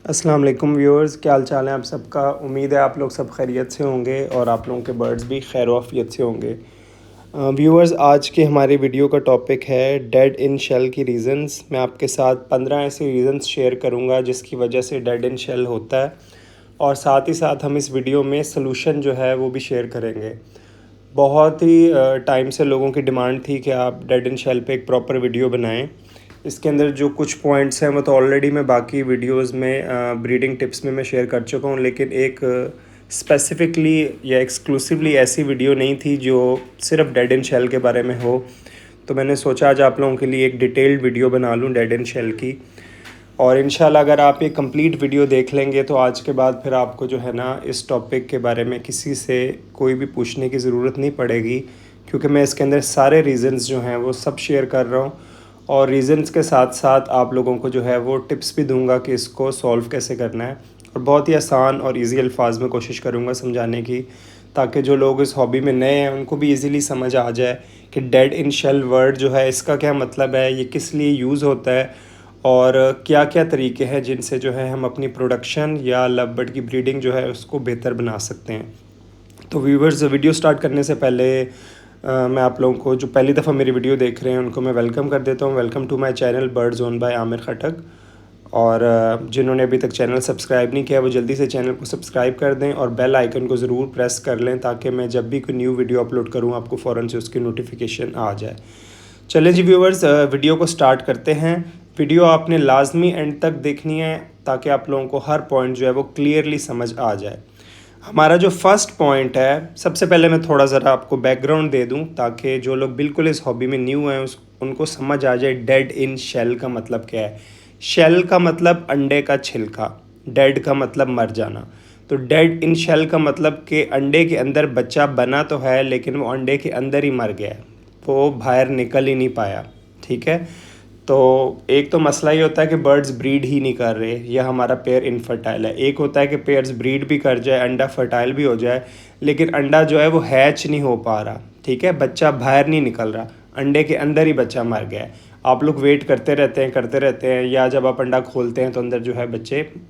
अस्सलाम वालेकुम व्यूअर्स, क्या हाल चाल है आप सबका। उम्मीद है आप लोग सब खैरियत से होंगे और आप लोगों के बर्ड्स भी खैर आफियत से होंगे। व्यूअर्स, आज के हमारे वीडियो का टॉपिक है डेड इन शेल की रीज़न्स। मैं आपके साथ 15 ऐसे रीज़न्स शेयर करूंगा जिसकी वजह से डेड इन शेल होता है, और साथ ही साथ हम इस वीडियो में सलूशन जो है वो भी शेयर करेंगे। बहुत ही टाइम से लोगों की डिमांड थी कि आप डेड इन शेल पे एक प्रॉपर वीडियो बनाएं। इसके अंदर जो कुछ पॉइंट्स हैं वो तो ऑलरेडी मैं बाकी वीडियोस में ब्रीडिंग टिप्स में मैं शेयर कर चुका हूँ, लेकिन एक स्पेसिफिकली या एक्सक्लूसिवली ऐसी वीडियो नहीं थी जो सिर्फ डेड इन शेल के बारे में हो। तो मैंने सोचा आज आप लोगों के लिए एक डिटेल्ड वीडियो बना लूँ डेड इन शेल की, और इंशाल्लाह अगर आप ये कंप्लीट वीडियो देख लेंगे तो आज के बाद फिर आपको जो है ना इस टॉपिक के बारे में किसी से कोई भी पूछने की ज़रूरत नहीं पड़ेगी, क्योंकि मैं इसके अंदर सारे रीज़न्स जो हैं वो सब शेयर कर रहा हूँ, और रीज़न्स के साथ साथ आप लोगों को जो है वो टिप्स भी दूंगा कि इसको सॉल्व कैसे करना है, और बहुत ही आसान और इजी अल्फाज में कोशिश करूँगा समझाने की, ताकि जो लोग इस हॉबी में नए हैं उनको भी इजीली समझ आ जाए कि डेड इन शेल वर्ड जो है इसका क्या मतलब है, ये किस लिए यूज़ होता है, और क्या क्या तरीके हैं जिनसे जो है हम अपनी प्रोडक्शन या लव बर्ड की ब्रीडिंग जो है उसको बेहतर बना सकते हैं। तो व्यूवर्स, वीडियो स्टार्ट करने से पहले मैं आप लोगों को जो पहली दफ़ा मेरी वीडियो देख रहे हैं उनको मैं वेलकम कर देता हूँ। Welcome to my channel bird zone by Aamir Khattak. और जिन्होंने अभी तक चैनल सब्सक्राइब नहीं किया वो जल्दी से चैनल को सब्सक्राइब कर दें और बेल आइकन को ज़रूर प्रेस कर लें, ताकि मैं जब भी कोई न्यू वीडियो अपलोड करूँ आपको फ़ौरन से उसकी नोटिफिकेशन आ जाए। चलें जी व्यूवर्स, वीडियो को स्टार्ट करते हैं। वीडियो आपने लाजमी एंड तक देखनी है ताकि आप लोगों को हर पॉइंट जो है वो क्लियरली समझ आ जाए। हमारा जो फर्स्ट पॉइंट है, सबसे पहले मैं थोड़ा ज़रा आपको बैकग्राउंड दे दूं ताकि जो लोग बिल्कुल इस हॉबी में न्यू हैं उनको समझ आ जाए डेड इन शेल का मतलब क्या है। शेल का मतलब अंडे का छिलका, डेड का मतलब मर जाना। तो डेड इन शेल का मतलब कि अंडे के अंदर बच्चा बना तो है लेकिन वो अंडे के अंदर ही मर गया है, वो बाहर निकल ही नहीं पाया। ठीक है, तो एक तो मसला ये होता है कि बर्ड्स ब्रीड ही नहीं कर रहे या हमारा पेयर इनफर्टाइल है। एक होता है कि पेयर्स ब्रीड भी कर जाए, अंडा फर्टाइल भी हो जाए, लेकिन अंडा जो है वो हैच नहीं हो पा रहा। ठीक है, बच्चा बाहर नहीं निकल रहा, अंडे के अंदर ही बच्चा मर गया है। आप लोग वेट करते रहते हैं, या जब आप अंडा खोलते हैं तो अंदर जो है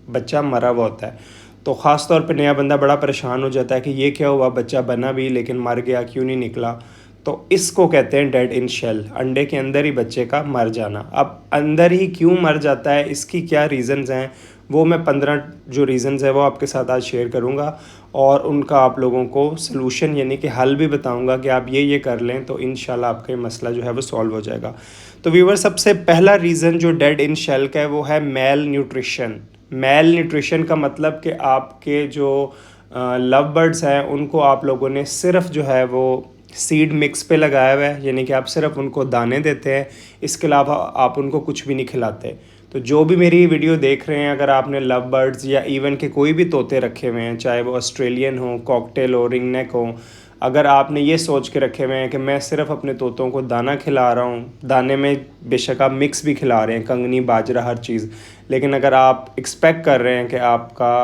बच्चा मरा हुआ होता है। तो ख़ास तौर पे नया बंदा बड़ा परेशान हो जाता है कि ये क्या हुआ, बच्चा बना भी लेकिन मर गया, क्यों नहीं निकला। तो इसको कहते हैं डेड इन शेल, अंडे के अंदर ही बच्चे का मर जाना। अब अंदर ही क्यों मर जाता है, इसकी क्या रीज़न्स हैं, वो मैं 15 जो रीज़न्स है वो आपके साथ आज शेयर करूंगा, और उनका आप लोगों को सलूशन यानी कि हल भी बताऊंगा कि आप ये कर लें तो इंशाल्लाह आपका ये मसला जो है वो सॉल्व हो जाएगा। तो व्यूवर, सबसे पहला रीज़न जो डेड इन शेल का है वो है मेल न्यूट्रिशन। मेल न्यूट्रिशन का मतलब कि आपके जो लव बर्ड्स हैं उनको आप लोगों ने सिर्फ जो है वो सीड मिक्स पे लगाया हुआ है, यानी कि आप सिर्फ उनको दाने देते हैं, इसके अलावा आप उनको कुछ भी नहीं खिलाते। तो जो भी मेरी वीडियो देख रहे हैं, अगर आपने लव बर्ड्स या इवन के कोई भी तोते रखे हुए हैं, चाहे वो ऑस्ट्रेलियन हो, कॉकटेल हो, रिंगनेक हो, अगर आपने ये सोच के रखे हुए हैं कि मैं सिर्फ अपने तोतों को दाना खिला रहा हूँ, दाने में बेशक आप मिक्स भी खिला रहे हैं, कंगनी बाजरा हर चीज़, लेकिन अगर आप एक्सपेक्ट कर रहे हैं कि आपका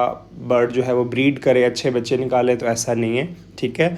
बर्ड जो है वो ब्रीड करे, अच्छे बच्चे निकाले, तो ऐसा नहीं है। ठीक है,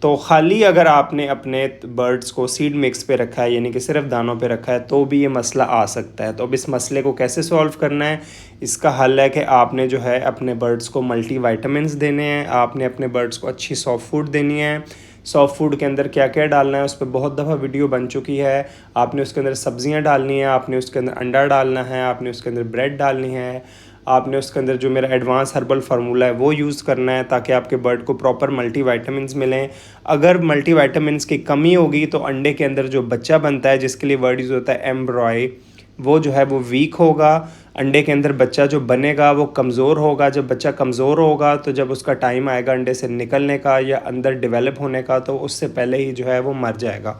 तो खाली अगर आपने अपने बर्ड्स को सीड मिक्स पे रखा है, यानी कि सिर्फ दानों पे रखा है, तो भी ये मसला आ सकता है। तो अब इस मसले को कैसे सॉल्व करना है, इसका हल है कि आपने जो है अपने बर्ड्स को मल्टी वाइटामिन्स देने हैं, आपने अपने बर्ड्स को अच्छी सॉफ्ट फूड देनी है। सॉफ्ट फूड के अंदर क्या क्या डालना है उस पर बहुत दफ़ा वीडियो बन चुकी है। आपने उसके अंदर सब्जियां डालनी है, आपने उसके अंदर अंडा डालना है, आपने उसके अंदर ब्रेड डालनी है, आपने उसके अंदर जो मेरा एडवांस हर्बल फार्मूला है वो यूज़ करना है, ताकि आपके बर्ड को प्रॉपर मल्टीविटामिन्स मिलें। अगर मल्टीविटामिन्स की कमी होगी तो अंडे के अंदर जो बच्चा बनता है, जिसके लिए वर्ड यूज़ होता है एम्ब्रॉय, वो जो है वो वीक होगा। अंडे के अंदर बच्चा जो बनेगा वो कमज़ोर होगा। जब बच्चा कमज़ोर होगा तो जब उसका टाइम आएगा अंडे से निकलने का या अंदर डेवलप होने का, तो उससे पहले ही जो है वो मर जाएगा।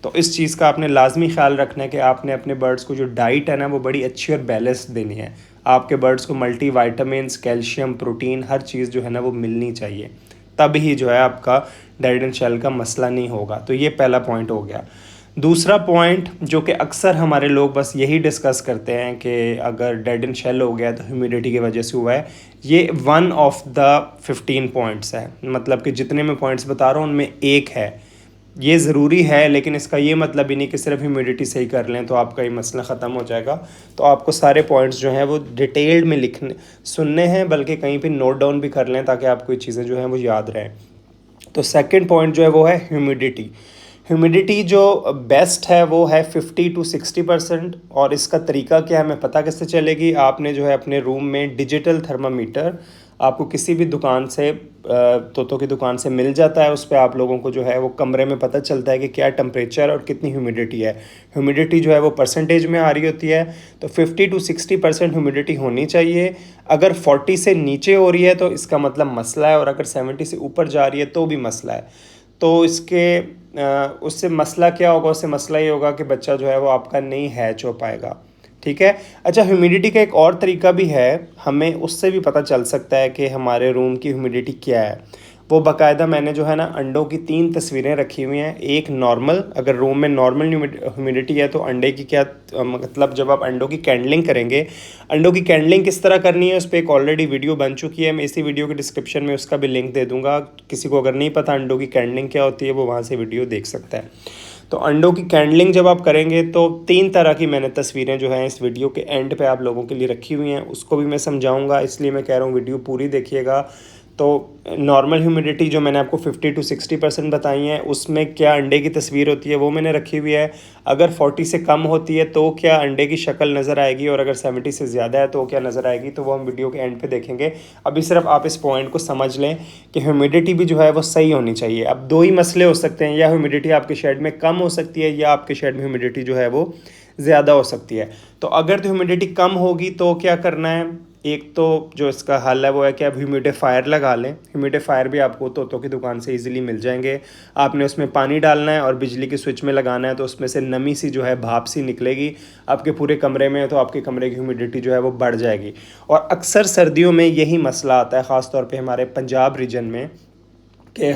तो इस चीज़ का आपने लाजमी ख्याल रखना है कि आपने अपने बर्ड्स को जो डाइट है ना वो बड़ी अच्छी और बैलेंस्ड देनी है। आपके बर्ड्स को मल्टी वाइटामिन्स, कैल्शियम, प्रोटीन, हर चीज़ जो है ना वो मिलनी चाहिए, तब ही जो है आपका डेड एंड शेल का मसला नहीं होगा। तो ये पहला पॉइंट हो गया। दूसरा पॉइंट जो कि अक्सर हमारे लोग बस यही डिस्कस करते हैं कि अगर डेड एंड शेल हो गया तो ह्यूमिडिटी की वजह से हुआ है, ये वन ऑफ द 15 पॉइंट्स है। मतलब कि जितने मैं पॉइंट्स बता रहा हूँ उनमें एक है। ये ज़रूरी है, लेकिन इसका ये मतलब ही नहीं कि सिर्फ ह्यूमिडिटी सही कर लें तो आपका ये मसला ख़त्म हो जाएगा। तो आपको सारे पॉइंट्स जो हैं वो डिटेल्ड में लिखने सुनने हैं, बल्कि कहीं पे नोट डाउन भी कर लें ताकि आपको ये चीज़ें जो हैं वो याद रहें। तो सेकंड पॉइंट जो है वो है ह्यूमिडिटी। ह्यूमिडिटी जो बेस्ट है वो है 50 to 60%। और इसका तरीका क्या है, हमें पता कैसे चलेगी? आपने जो है अपने रूम में डिजिटल थर्मामीटर आपको किसी भी दुकान से तोतों की दुकान से मिल जाता है। उस पर आप लोगों को जो है वो कमरे में पता चलता है कि क्या टेम्परेचर और कितनी ह्यूमिडिटी है। ह्यूमिडिटी जो है वो परसेंटेज में आ रही होती है। तो 50 to 60% ह्यूमिडिटी होनी चाहिए। अगर 40 से नीचे हो रही है तो इसका मतलब मसला है, और अगर 70 से ऊपर जा रही है तो भी मसला है। तो उससे मसला क्या होगा? उससे मसला ये होगा कि बच्चा जो है वो आपका नहीं हैच हो पाएगा। ठीक है। अच्छा, ह्यूमिडिटी का एक और तरीका भी है, हमें उससे भी पता चल सकता है कि हमारे रूम की ह्यूमिडिटी क्या है। वो बाकायदा मैंने जो है ना अंडों की 3 तस्वीरें रखी हुई हैं। एक नॉर्मल, अगर रूम में नॉर्मल ह्यूमिडिटी है तो अंडे की क्या मतलब जब आप अंडों की कैंडलिंग करेंगे, अंडों की कैंडलिंग किस तरह करनी है उस पर एक ऑलरेडी वीडियो बन चुकी है। मैं इसी वीडियो के डिस्क्रिप्शन में उसका भी लिंक दे दूँगा। किसी को अगर नहीं पता अंडों की कैंडलिंग क्या होती है, वो वहाँ से वीडियो देख सकता है। तो अंडों की कैंडलिंग जब आप करेंगे तो 3 तरह की मैंने तस्वीरें जो हैं इस वीडियो के एंड पे आप लोगों के लिए रखी हुई हैं। उसको भी मैं समझाऊंगा, इसलिए मैं कह रहा हूँ वीडियो पूरी देखिएगा। तो नॉर्मल ह्यूमिडिटी जो मैंने आपको 50 to 60% बताई है, उसमें क्या अंडे की तस्वीर होती है वो मैंने रखी हुई है। अगर 40 से कम होती है तो क्या अंडे की शक्ल नज़र आएगी, और अगर 70 से ज़्यादा है तो क्या नज़र आएगी, तो वो हम वीडियो के एंड पे देखेंगे। अभी सिर्फ आप इस पॉइंट को समझ लें कि ह्यूमिडिटी भी जो है वो सही होनी चाहिए। अब 2 ही मसले हो सकते हैं, या ह्यूमिडिटी आपके शेड में कम हो सकती है, या आपके शेड में ह्यूमिडिटी जो है वो ज़्यादा हो सकती है। तो अगर तो ह्यूमिडिटी कम होगी तो क्या करना है? एक तो जो इसका हल है वो है कि आप ह्यूमिडिफायर लगा लें। ह्यूमिडिफायर भी आपको तोतों की दुकान से इजीली मिल जाएंगे। आपने उसमें पानी डालना है और बिजली के स्विच में लगाना है, तो उसमें से नमी सी जो है भाप सी निकलेगी आपके पूरे कमरे में, तो आपके कमरे की ह्यूमिडिटी जो है वो बढ़ जाएगी। और अक्सर सर्दियों में यही मसला आता है, ख़ास तौर पे हमारे पंजाब रीजन में, कि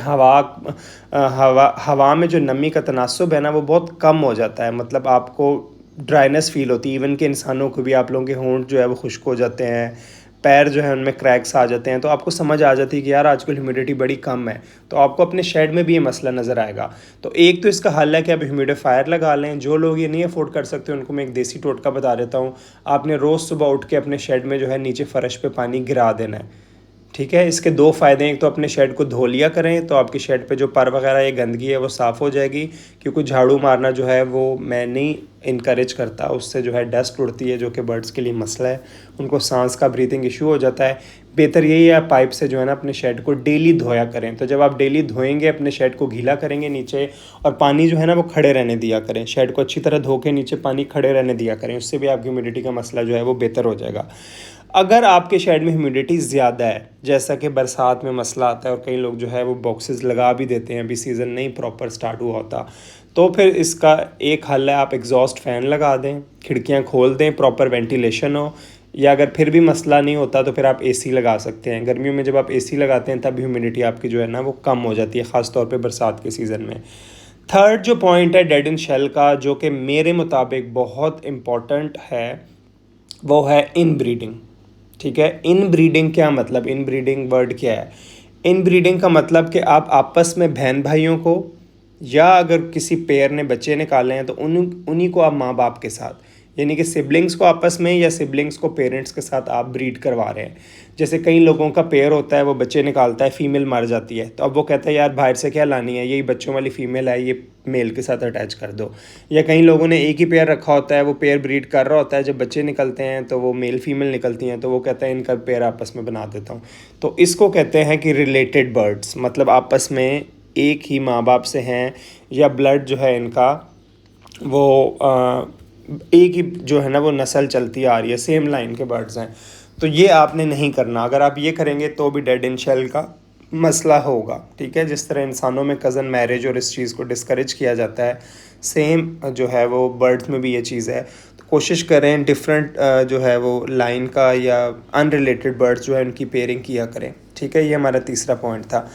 हवा में जो नमी का तनासुब है ना वो बहुत कम हो जाता है। मतलब आपको ड्राइनेस फील होती है। इवन के इंसानों को भी, आप लोगों के होंठ जो है वो खुश्क हो जाते हैं, पैर जो है उनमें क्रैक्स आ जाते हैं। तो आपको समझ आ जाती है कि यार आजकल ह्यूमिडिटी बड़ी कम है। तो आपको अपने शेड में भी ये मसला नज़र आएगा। तो एक तो इसका हल है कि आप ह्यूमिडिफायर लगा लें। जो लोग ये नहीं अफोर्ड कर सकते उनको मैं एक देसी टोटका बता देता हूँ। आपने रोज़ सुबह उठ के अपने शेड में जो है नीचे फ़र्श पे पानी गिरा देना है। ठीक है। इसके 2 फ़ायदे हैं, एक तो अपने शेड को धो लिया करें तो आपके शेड पे जो पर वगैरह ये गंदगी है वो साफ़ हो जाएगी। क्योंकि झाड़ू मारना जो है वो मैं नहीं इनकरेज करता, उससे जो है डस्ट उड़ती है जो कि बर्ड्स के लिए मसला है, उनको सांस का ब्रीथिंग इशू हो जाता है। बेहतर यही है आप पाइप से जो है ना अपने शेड को डेली धोया करें। तो जब आप डेली धोएंगे, अपने शेड को गीला करेंगे नीचे, और पानी जो है ना वो खड़े रहने दिया करें। शेड को अच्छी तरह धो के नीचे पानी खड़े रहने दिया करें, उससे भी आपकी ह्यूमिडिटी का मसला जो है वो बेहतर हो जाएगा। अगर आपके शेड में ह्यूमिडिटी ज़्यादा है, जैसा कि बरसात में मसला आता है और कई लोग जो है वो बॉक्सेस लगा भी देते हैं, अभी सीज़न नहीं प्रॉपर स्टार्ट हुआ होता, तो फिर इसका एक हल है, आप एग्जॉस्ट फ़ैन लगा दें, खिड़कियां खोल दें, प्रॉपर वेंटिलेशन हो। या अगर फिर भी मसला नहीं होता तो फिर आप एसी लगा सकते हैं। गर्मियों में जब आप एसी लगाते हैं तब ह्यूमिडिटी आपकी जो है ना वो कम हो जाती है, ख़ास तौर पे बरसात के सीज़न में। थर्ड जो पॉइंट है डेड इन शेल का, जो कि मेरे मुताबिक बहुत इम्पॉर्टेंट है, वो है इन ब्रीडिंग। ठीक है। इन ब्रीडिंग क्या मतलब? इन ब्रीडिंग वर्ड क्या है? इन ब्रीडिंग का मतलब कि आप आपस में बहन भाइयों को, या अगर किसी पेयर ने बच्चे निकाले हैं तो उन्हीं को आप माँ बाप के साथ, यानी कि सिबलिंग्स को आपस में या सिबलिंग्स को पेरेंट्स के साथ आप ब्रीड करवा रहे हैं। जैसे कई लोगों का पेयर होता है, वो बच्चे निकालता है, फीमेल मर जाती है, तो अब वो कहता है यार बाहर से क्या लानी है, यही बच्चों वाली फीमेल है, ये मेल के साथ अटैच कर दो। या कई लोगों ने एक ही पेयर रखा होता है, वो पेयर ब्रीड कर रहा होता है, जब बच्चे निकलते हैं तो वो मेल फीमेल निकलती हैं, तो वो कहता है इनका पेयर आपस में बना देता हूँ। तो इसको कहते हैं कि रिलेटेड बर्ड्स, मतलब आपस में एक ही माँ बाप से हैं, या ब्लड जो है इनका वो एक ही जो है ना वो नस्ल चलती आ रही है, सेम लाइन के बर्ड्स हैं। तो ये आपने नहीं करना। अगर आप ये करेंगे तो भी डेड इन शेल का मसला होगा। ठीक है। जिस तरह इंसानों में कज़न मैरिज और इस चीज़ को डिस्करेज किया जाता है, सेम जो है वो बर्ड्स में भी ये चीज़ है। तो कोशिश करें डिफरेंट जो है वो लाइन का या अनरिलेटेड बर्ड्स जो है उनकी पेयरिंग किया करें। ठीक है। ये हमारा तीसरा पॉइंट था।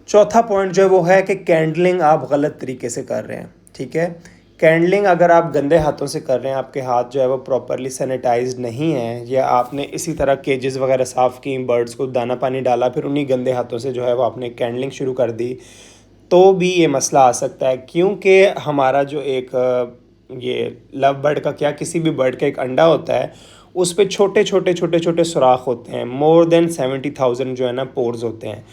चौथा पॉइंट जो है वो है कि कैंडलिंग आप गलत तरीके से कर रहे हैं। ठीक है। कैंडलिंग अगर आप गंदे हाथों से कर रहे हैं, आपके हाथ जो है वो प्रॉपरली सैनिटाइज्ड नहीं है, या आपने इसी तरह केजेस वगैरह साफ़ की, बर्ड्स को दाना पानी डाला, फिर उन्हीं गंदे हाथों से जो है वो आपने कैंडलिंग शुरू कर दी, तो भी ये मसला आ सकता है, क्योंकि हमारा जो एक ये लव बर्ड का क्या किसी भी बर्ड का एक अंडा होता है, उस पे छोटे छोटे छोटे छोटे सुराख होते हैं, मोर देन 70,000 जो है ना पोर्स होते हैं।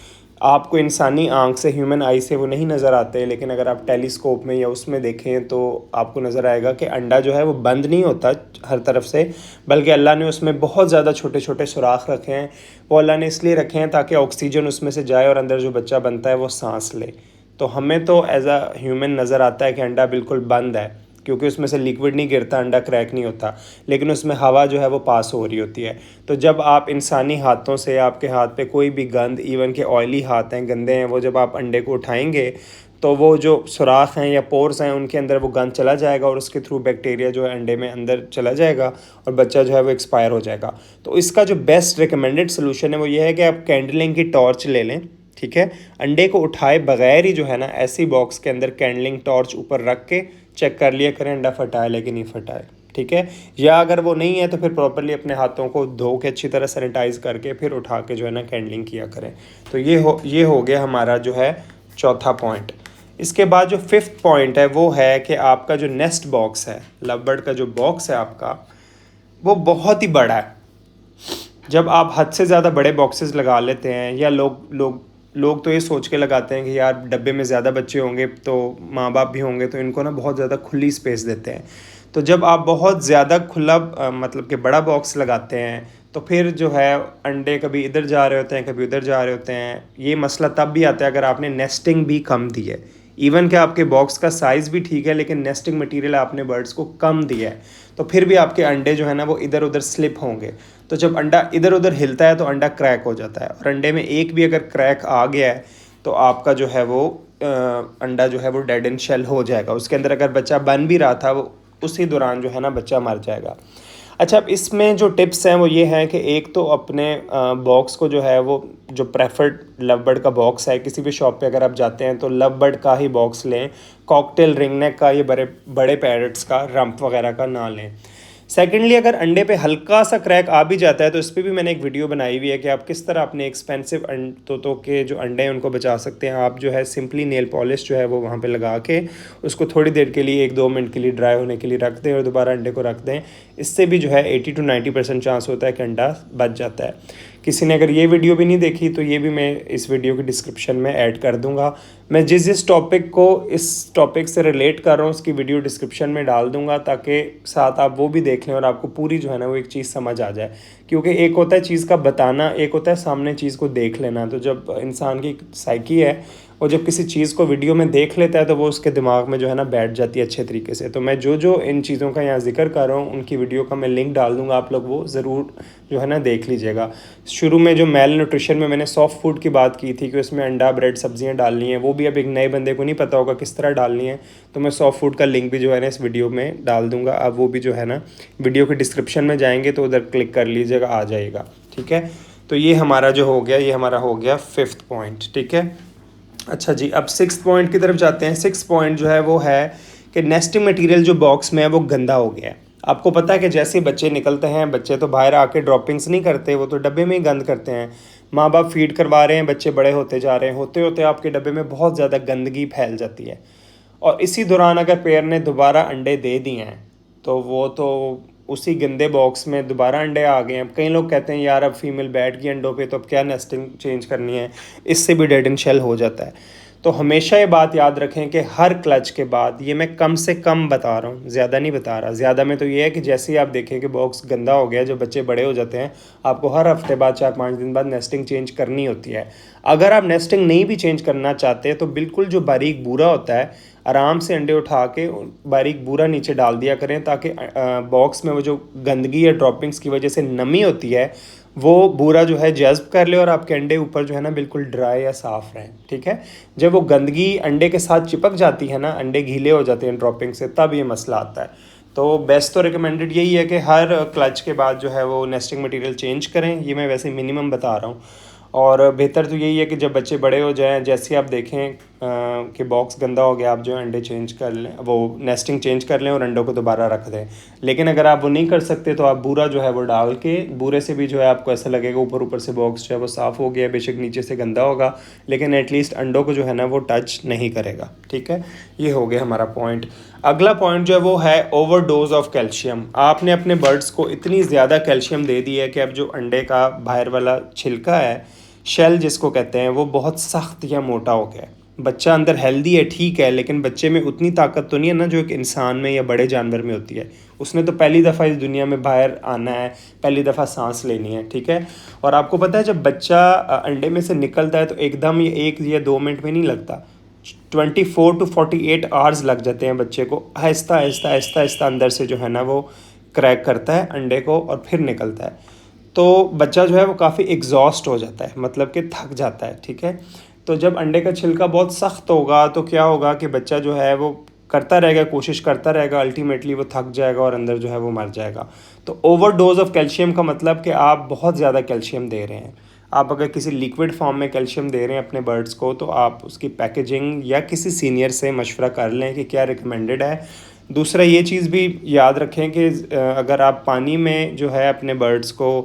आपको इंसानी आंख से, ह्यूमन आई से वो नहीं नज़र आते, लेकिन अगर आप टेलीस्कोप में या उसमें देखें तो आपको नज़र आएगा कि अंडा जो है वो बंद नहीं होता हर तरफ से, बल्कि अल्लाह ने उसमें बहुत ज़्यादा छोटे छोटे सुराख रखे हैं। वो अल्लाह ने इसलिए रखे हैं ताकि ऑक्सीजन उसमें से जाए और अंदर जो बच्चा बनता है वो सांस ले। तो हमें तो एज अ ह्यूमन नज़र आता है कि अंडा बिल्कुल बंद है, क्योंकि उसमें से लिक्विड नहीं गिरता, अंडा क्रैक नहीं होता, लेकिन उसमें हवा जो है वो पास हो रही होती है। तो जब आप इंसानी हाथों से, आपके हाथ पे कोई भी गंद, इवन के ऑयली हाथ हैं, गंदे हैं, वो जब आप अंडे को उठाएंगे तो वो जो सुराख हैं या पोर्स हैं उनके अंदर वो गंद चला जाएगा और उसके थ्रू बैक्टीरिया जो है अंडे में अंदर चला जाएगा और बच्चा जो है वो एक्सपायर हो जाएगा। तो इसका जो बेस्ट रिकमेंडेड सोल्यूशन है वो ये है कि आप कैंडलिंग की टॉर्च ले लें, ठीक है। अंडे को उठाए बगैर ही जो है ना ऐसी बॉक्स के अंदर कैंडलिंग टॉर्च ऊपर रख के चेक कर लिया करें अंडा फटा है लेकिन नहीं फटा है, ठीक है। या अगर वो नहीं है तो फिर प्रॉपरली अपने हाथों को धो के अच्छी तरह सैनिटाइज करके फिर उठा के जो है ना कैंडलिंग किया करें। तो ये हो गया हमारा जो है चौथा पॉइंट। इसके बाद जो फिफ्थ पॉइंट है वो है कि आपका जो नेस्ट बॉक्स है, लव बर्ड का जो बॉक्स है आपका, वो बहुत ही बड़ा है। जब आप हद से ज़्यादा बड़े बॉक्सेस लगा लेते हैं, या लोग तो ये सोच के लगाते हैं कि यार डब्बे में ज़्यादा बच्चे होंगे तो माँ बाप भी होंगे तो इनको ना बहुत ज़्यादा खुली स्पेस देते हैं। तो जब आप बहुत ज़्यादा खुला मतलब कि बड़ा बॉक्स लगाते हैं तो फिर जो है अंडे कभी इधर जा रहे होते हैं, कभी उधर जा रहे होते हैं। ये मसला तब भी आता है अगर आपने नेस्टिंग भी कम दी है। इवन कि आपके बॉक्स का साइज़ भी ठीक है लेकिन नेस्टिंग मटेरियल आपने बर्ड्स को कम दिया है, तो फिर भी आपके अंडे जो है ना वो इधर उधर स्लिप होंगे। तो जब अंडा इधर उधर हिलता है तो अंडा क्रैक हो जाता है, और अंडे में एक भी अगर क्रैक आ गया है तो आपका जो है वो अंडा जो है वो डेड इन शेल हो जाएगा। उसके अंदर अगर बच्चा बन भी रहा था वो उसी दौरान जो है ना बच्चा मर जाएगा। अच्छा, अब इसमें जो टिप्स हैं वो ये हैं कि एक तो अपने बॉक्स को जो है वो जो प्रेफर्ड लव बर्ड का बॉक्स है, किसी भी शॉप पे अगर आप जाते हैं तो लव बर्ड का ही बॉक्स लें, कॉकटेल रिंग नेक का, ये बड़े बड़े पैरट्स का, रम्प वगैरह का ना लें। सेकेंडली, अगर अंडे पे हल्का सा क्रैक आ भी जाता है तो इस पर भी मैंने एक वीडियो बनाई हुई है कि आप किस तरह अपने एक्सपेंसिव तोतों के जो अंडे हैं उनको बचा सकते हैं। आप जो है सिंपली नेल पॉलिश जो है वो वहाँ पे लगा के उसको थोड़ी देर के लिए 1-2 मिनट के लिए ड्राई होने के लिए रख दें और दोबारा अंडे को रख दें। इससे भी जो है 80 to 90% चांस होता है कि अंडा बच जाता है। किसी ने अगर ये वीडियो भी नहीं देखी तो ये भी मैं इस वीडियो की डिस्क्रिप्शन में ऐड कर दूंगा। मैं जिस टॉपिक को इस टॉपिक से रिलेट कर रहा हूँ उसकी वीडियो डिस्क्रिप्शन में डाल दूंगा ताकि साथ आप वो भी देख लें और आपको पूरी जो है ना वो एक चीज़ समझ आ जाए। क्योंकि एक होता है चीज़ का बताना, एक होता है सामने चीज़ को देख लेना। तो जब इंसान की साइकी है और जब किसी चीज़ को वीडियो में देख लेता है तो वो उसके दिमाग में जो है ना बैठ जाती है अच्छे तरीके से। तो मैं जो इन चीज़ों का यहाँ जिक्र कर रहा हूँ उनकी वीडियो का मैं लिंक डाल दूँगा, आप लोग वो ज़रूर जो है ना देख लीजिएगा। शुरू में जो मेल न्यूट्रिशन में मैंने सॉफ्ट फूड की बात की थी कि उसमें अंडा, ब्रेड, सब्जियाँ डालनी है, वो भी अब एक नए बंदे को नहीं पता होगा किस तरह डालनी है, तो मैं सॉफ्ट फूड का लिंक भी जो है ना इस वीडियो में डाल दूँगा। अब वो भी जो है ना वीडियो के डिस्क्रिप्शन में जाएंगे तो उधर क्लिक कर लीजिएगा, आ जाएगा, ठीक है। तो ये हमारा जो हो गया, ये हमारा हो गया 5th पॉइंट, ठीक है। अच्छा जी, अब 6th पॉइंट की तरफ जाते हैं। 6th पॉइंट जो है वो है कि नेस्टिंग मटेरियल जो बॉक्स में है वो गंदा हो गया है। आपको पता है कि जैसे ही बच्चे निकलते हैं, बच्चे तो बाहर आके ड्रॉपिंग्स नहीं करते, वो तो डब्बे में ही गंद करते हैं। माँ बाप फीड करवा रहे हैं, बच्चे बड़े होते जा रहे हैं, होते होते आपके डब्बे में बहुत ज़्यादा गंदगी फैल जाती है। और इसी दौरान अगर पेयर ने दोबारा अंडे दे दिए हैं तो वो तो उसी गंदे बॉक्स में दोबारा अंडे आ गए हैं। कई लोग कहते हैं यार अब फीमेल बैठ गई अंडों पे तो अब क्या नेस्टिंग चेंज करनी है, इससे भी डेड इन शेल हो जाता है। तो हमेशा ये बात याद रखें कि हर क्लच के बाद, ये मैं कम से कम बता रहा हूँ, ज़्यादा नहीं बता रहा, ज़्यादा में तो ये है कि जैसे ही आप देखें कि बॉक्स गंदा हो गया, जब बच्चे बड़े हो जाते हैं, आपको हर हफ्ते बाद 4-5 दिन बाद नेस्टिंग चेंज करनी होती है। अगर आप नेस्टिंग नहीं भी चेंज करना चाहते तो बिल्कुल जो बारीक बूरा होता है, आराम से अंडे उठा के बारीक बूरा नीचे डाल दिया करें ताकि बॉक्स में वो जो गंदगी या ड्रॉपिंग्स की वजह से नमी होती है वो बूरा जो है जज्ब कर ले और आपके अंडे ऊपर जो है ना बिल्कुल ड्राई या साफ़ रहें, ठीक है। जब वो गंदगी अंडे के साथ चिपक जाती है ना, अंडे गीले हो जाते हैं ड्रॉपिंग से, तब ये मसला आता है। तो बेस्ट तो रिकमेंडेड यही है कि हर क्लच के बाद जो है वो नेस्टिंग मटेरियल चेंज करें। ये मैं वैसे मिनिमम बता रहा हूँ। और बेहतर तो यही है कि जब बच्चे बड़े हो जाएं, जैसे आप देखें कि बॉक्स गंदा हो गया, आप जो है अंडे चेंज कर लें, वो नेस्टिंग चेंज कर लें और अंडों को दोबारा रख दें। लेकिन अगर आप वो नहीं कर सकते तो आप बूरा जो है वो डाल के, बूरे से भी जो है आपको ऐसा लगेगा ऊपर ऊपर से बॉक्स जो है वो साफ़ हो गया, बेशक नीचे से गंदा होगा लेकिन एटलीस्ट अंडों को जो है ना वो टच नहीं करेगा। ठीक है, ये हो गया हमारा पॉइंट। अगला पॉइंट जो है वो है ओवरडोज ऑफ कैल्शियम। आपने अपने बर्ड्स को इतनी ज़्यादा कैल्शियम दे दी है कि अब जो अंडे का बाहर वाला छिलका है, शेल जिसको कहते हैं, वो बहुत सख्त या मोटा हो गया है। बच्चा अंदर हेल्दी है, ठीक है, लेकिन बच्चे में उतनी ताकत तो नहीं है ना जो एक इंसान में या बड़े जानवर में होती है। उसने तो पहली दफ़ा इस दुनिया में बाहर आना है, पहली दफ़ा सांस लेनी है। ठीक है, और आपको पता है जब बच्चा अंडे में से निकलता है तो एकदम ये 1 या 2 मिनट में नहीं लगता, 24 to 48 आवर्स लग जाते हैं बच्चे को आहिस्ता आहिस्ता आहिस्ता आहिस्ता अंदर से जो है ना वो क्रैक करता है अंडे को और फिर निकलता है। तो बच्चा जो है वो काफ़ी एग्जॉस्ट हो जाता है, मतलब कि थक जाता है। ठीक है, तो जब अंडे का छिलका बहुत सख्त होगा तो क्या होगा कि बच्चा जो है वो करता रहेगा, कोशिश करता रहेगा, अल्टीमेटली वो थक जाएगा और अंदर जो है वो मर जाएगा। तो ओवरडोज ऑफ कैल्शियम का मतलब कि आप बहुत ज़्यादा कैल्शियम दे रहे हैं। आप अगर किसी लिक्विड फॉर्म में कैल्शियम दे रहे हैं अपने बर्ड्स को तो आप उसकी पैकेजिंग या किसी सीनियर से मशवरा कर लें कि क्या रिकमेंडेड है। दूसरा ये चीज़ भी याद रखें कि अगर आप पानी में जो है अपने बर्ड्स को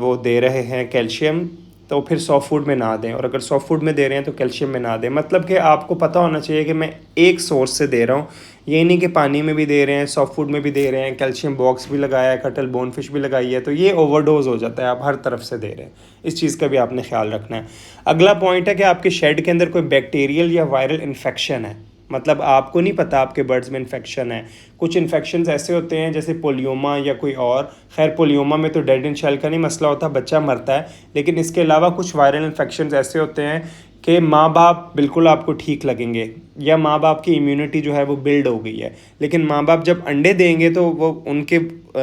वो दे रहे हैं कैल्शियम तो फिर सॉफ्ट फूड में ना दें, और अगर सॉफ्ट फूड में दे रहे हैं तो कैल्शियम में ना दें। मतलब कि आपको पता होना चाहिए कि मैं एक सोर्स से दे रहा हूँ, ये नहीं कि पानी में भी दे रहे हैं, सॉफ्ट फूड में भी दे रहे हैं, कैल्शियम बॉक्स भी लगाया है, कटल बोन फिश भी लगाई है, तो ये ओवरडोज हो जाता है, आप हर तरफ से दे रहे हैं। इस चीज़ का भी आपने ख्याल रखना है। अगला पॉइंट है कि आपके शेड के अंदर कोई बैक्टीरियल या वायरल इन्फेक्शन है, मतलब आपको नहीं पता आपके बर्ड्स में इन्फेक्शन है। कुछ इन्फेक्शंस ऐसे होते हैं जैसे पोलियोमा या कोई और, खैर पोलियोमा में तो डेड इन शेल का नहीं मसला होता, बच्चा मरता है, लेकिन इसके अलावा कुछ वायरल इन्फेक्शंस ऐसे होते हैं कि माँ बाप बिल्कुल आपको ठीक लगेंगे या माँ बाप की इम्यूनिटी जो है वो बिल्ड हो गई है, लेकिन माँ बाप जब अंडे देंगे तो वो उनके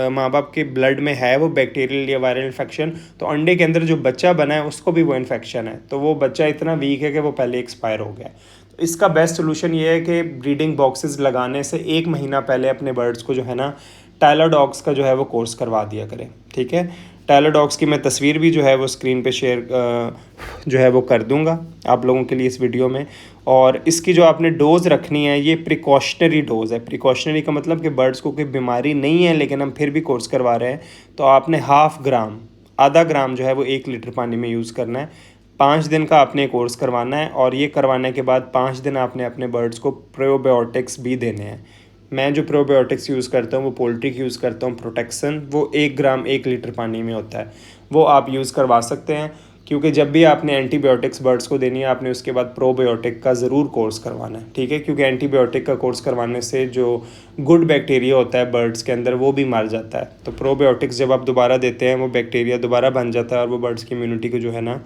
माँ बाप के ब्लड में है वो बैक्टीरियल या वायरल इन्फेक्शन, तो अंडे के अंदर जो बच्चा बना है उसको भी वो इन्फेक्शन है, तो वो बच्चा इतना वीक है कि वो पहले एक्सपायर हो गया। तो इसका बेस्ट सोल्यूशन ये है कि ब्रीडिंग बॉक्सेस लगाने से 1 महीना पहले अपने बर्ड्स को जो है ना टाइलोडॉग्स का जो है वो कोर्स करवा दिया करें। ठीक है, टाइलोडॉग्स की मैं तस्वीर भी जो है वो स्क्रीन पे शेयर जो है वो कर दूंगा आप लोगों के लिए इस वीडियो में। और इसकी जो आपने डोज़ रखनी है ये प्रिकॉशनरी डोज़ है। प्रिकॉशनरी का मतलब कि बर्ड्स को कोई बीमारी नहीं है लेकिन हम फिर भी कोर्स करवा रहे हैं, तो आपने हाफ ग्राम, आधा ग्राम जो है वो 1 लीटर पानी में यूज़ करना है। 5 दिन का आपने कोर्स करवाना है और ये करवाने के बाद 5 दिन आपने अपने बर्ड्स को प्रोबायोटिक्स भी देने हैं। मैं जो प्रोबायोटिक्स यूज़ करता हूँ वो पोल्ट्री की यूज़ करता हूँ, प्रोटेक्सन, वो 1 ग्राम 1 लीटर पानी में होता है, वो आप यूज़ करवा सकते हैं। क्योंकि जब भी आपने एंटीबायोटिक्स बर्ड्स को देनी है आपने उसके बाद प्रोबायोटिक का ज़रूर कोर्स करवाना है। ठीक है, क्योंकि एंटीबायोटिक का कोर्स करवाने से जो गुड बैक्टीरिया होता है बर्ड्स के अंदर वो भी मर जाता है, तो प्रोबायोटिक्स जब आप दोबारा देते हैं वो बैक्टीरिया दोबारा बन जाता है और वो बर्ड्स की इम्यूनिटी को जो है ना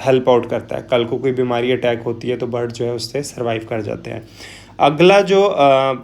हेल्प आउट करता है। कल को कोई बीमारी अटैक होती है तो बर्ड जो है उससे सर्वाइव कर जाते हैं। अगला जो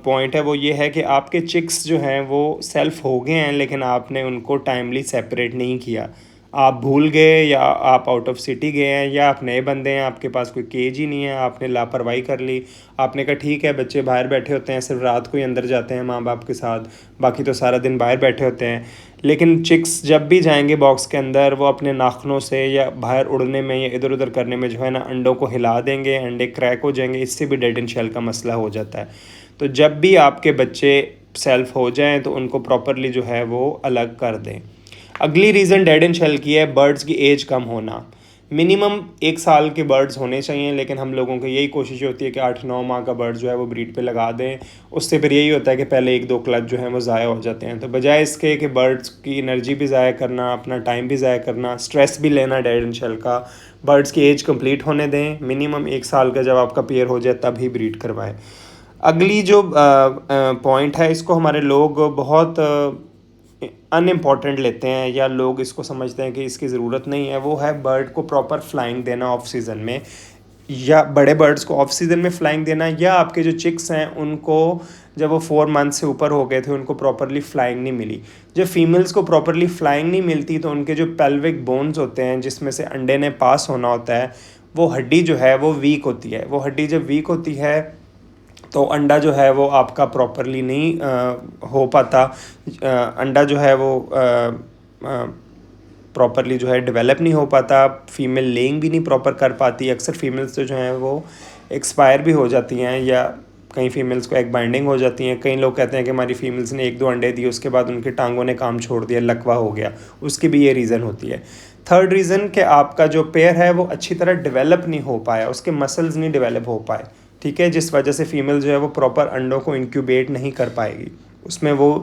पॉइंट है वो ये है कि आपके चिक्स जो हैं वो सेल्फ हो गए हैं लेकिन आपने उनको टाइमली सेपरेट नहीं किया। आप भूल गए या आप आउट ऑफ सिटी गए हैं या आप नए बंदे हैं, आपके पास कोई केज ही नहीं है, आपने लापरवाही कर ली। आपने कहा ठीक है बच्चे बाहर बैठे होते हैं, सिर्फ रात को ही अंदर जाते हैं माँ बाप के साथ, बाकी तो सारा दिन बाहर बैठे होते हैं। लेकिन चिक्स जब भी जाएंगे बॉक्स के अंदर वो अपने नाखनों से या बाहर उड़ने में या इधर उधर करने में जो है ना अंडों को हिला देंगे, अंडे क्रैक हो जाएंगे, इससे भी डेड इन शेल का मसला हो जाता है। तो जब भी आपके बच्चे सेल्फ हो जाएं तो उनको प्रॉपरली जो है वो अलग कर दें। अगली रीज़न डेड इन शेल की है बर्ड्स की एज कम होना। मिनिमम 1 साल के बर्ड्स होने चाहिए, लेकिन हम लोगों की यही कोशिश होती है कि 8-9 माह का बर्ड जो है वो ब्रीड पे लगा दें। उससे फिर यही होता है कि पहले 1-2 क्लच जो है वो ज़ाया हो जाते हैं। तो बजाय इसके कि बर्ड्स की एनर्जी भी ज़ाया करना, अपना टाइम भी ज़ाया करना, स्ट्रेस भी लेना डेड इन शेल का, बर्ड्स की एज कंप्लीट होने दें। मिनिमम 1 साल का जब आपका पेयर हो जाए तब ही ब्रीड करवाएं। अगली जो पॉइंट है इसको हमारे लोग बहुत अनइम्पॉर्टेंट लेते हैं या लोग इसको समझते हैं कि इसकी ज़रूरत नहीं है, वो है बर्ड को प्रॉपर फ्लाइंग देना ऑफ सीज़न में, या बड़े बर्ड्स को ऑफ सीज़न में फ्लाइंग देना, या आपके जो चिक्स हैं उनको जब वो 4 मंथ से ऊपर हो गए थे उनको प्रॉपरली फ्लाइंग नहीं मिली। जब फीमेल्स को प्रॉपरली फ्लाइंग नहीं मिलती तो उनके जो पेल्विक बोन्स होते हैं जिसमें से अंडे ने पास होना होता है, वो हड्डी जो है वो वीक होती है। वो हड्डी जब वीक होती है तो अंडा जो है वो आपका प्रॉपरली नहीं हो पाता, अंडा जो है वो प्रॉपरली जो है डेवलप नहीं हो पाता, फीमेल लेइंग भी नहीं प्रॉपर कर पाती। अक्सर फीमेल्स जो हैं वो एक्सपायर भी हो जाती हैं या कई फीमेल्स को एग बाइंडिंग हो जाती हैं। कई लोग कहते हैं कि हमारी फीमेल्स ने 1-2 अंडे दिए, उसके बाद उनकी टांगों ने काम छोड़ दिया, लकवा हो गया, उसकी भी ये रीज़न होती है। थर्ड रीज़न कि आपका जो पेयर है वो अच्छी तरह डेवलप नहीं हो पाया, उसके मसल्स नहीं डेवलप हो पाए, ठीक है, जिस वजह से फीमेल जो है वो प्रॉपर अंडों को इंक्यूबेट नहीं कर पाएगी, उसमें वो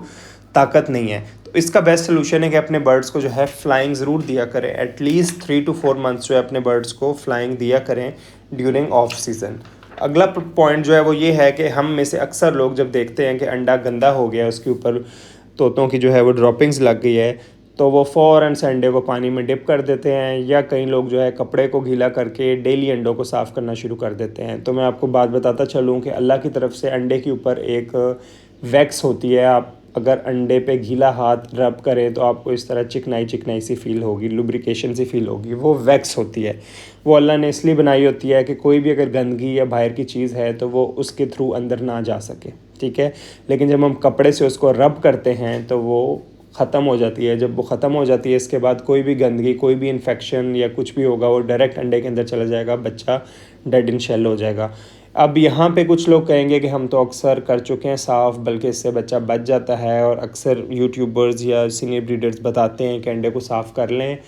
ताकत नहीं है। तो इसका बेस्ट सोल्यूशन है कि अपने बर्ड्स को जो है फ्लाइंग ज़रूर दिया करें, एटलीस्ट 3 to 4 मंथ्स जो है अपने बर्ड्स को फ्लाइंग दिया करें ड्यूरिंग ऑफ सीज़न। अगला पॉइंट जो है वो ये है कि हम में से अक्सर लोग जब देखते हैं कि अंडा गंदा हो गया, उसके ऊपर तोतों की जो है वो ड्रॉपिंग्स लग गई है, तो वो फ़ौरन से अंडे को पानी में डिप कर देते हैं, या कई लोग जो है कपड़े को गीला करके डेली अंडों को साफ़ करना शुरू कर देते हैं। तो मैं आपको बात बताता चलूँ कि अल्लाह की तरफ से अंडे के ऊपर एक वैक्स होती है, आप अगर अंडे पे गीला हाथ रब करें तो आपको इस तरह चिकनाई चिकनाई सी फील होगी, लुब्रिकेशन सी फील होगी, वो वैक्स होती है। वो अल्लाह ने इसलिए बनाई होती है कि कोई भी अगर गंदगी या बाहर की चीज़ है तो वो उसके थ्रू अंदर ना जा सके, ठीक है। लेकिन जब हम कपड़े से उसको रब करते हैं तो वो ख़त्म हो जाती है। जब वो ख़त्म हो जाती है, इसके बाद कोई भी गंदगी, कोई भी इन्फेक्शन या कुछ भी होगा वो डायरेक्ट अंडे के अंदर चला जाएगा, बच्चा डेड इन शेल हो जाएगा। अब यहाँ पे कुछ लोग कहेंगे कि हम तो अक्सर कर चुके हैं साफ़, बल्कि इससे बच्चा बच जाता है, और अक्सर यूट्यूबर्स या सीनियर ब्रीडर्स बताते हैं कि अंडे को साफ़ कर लें।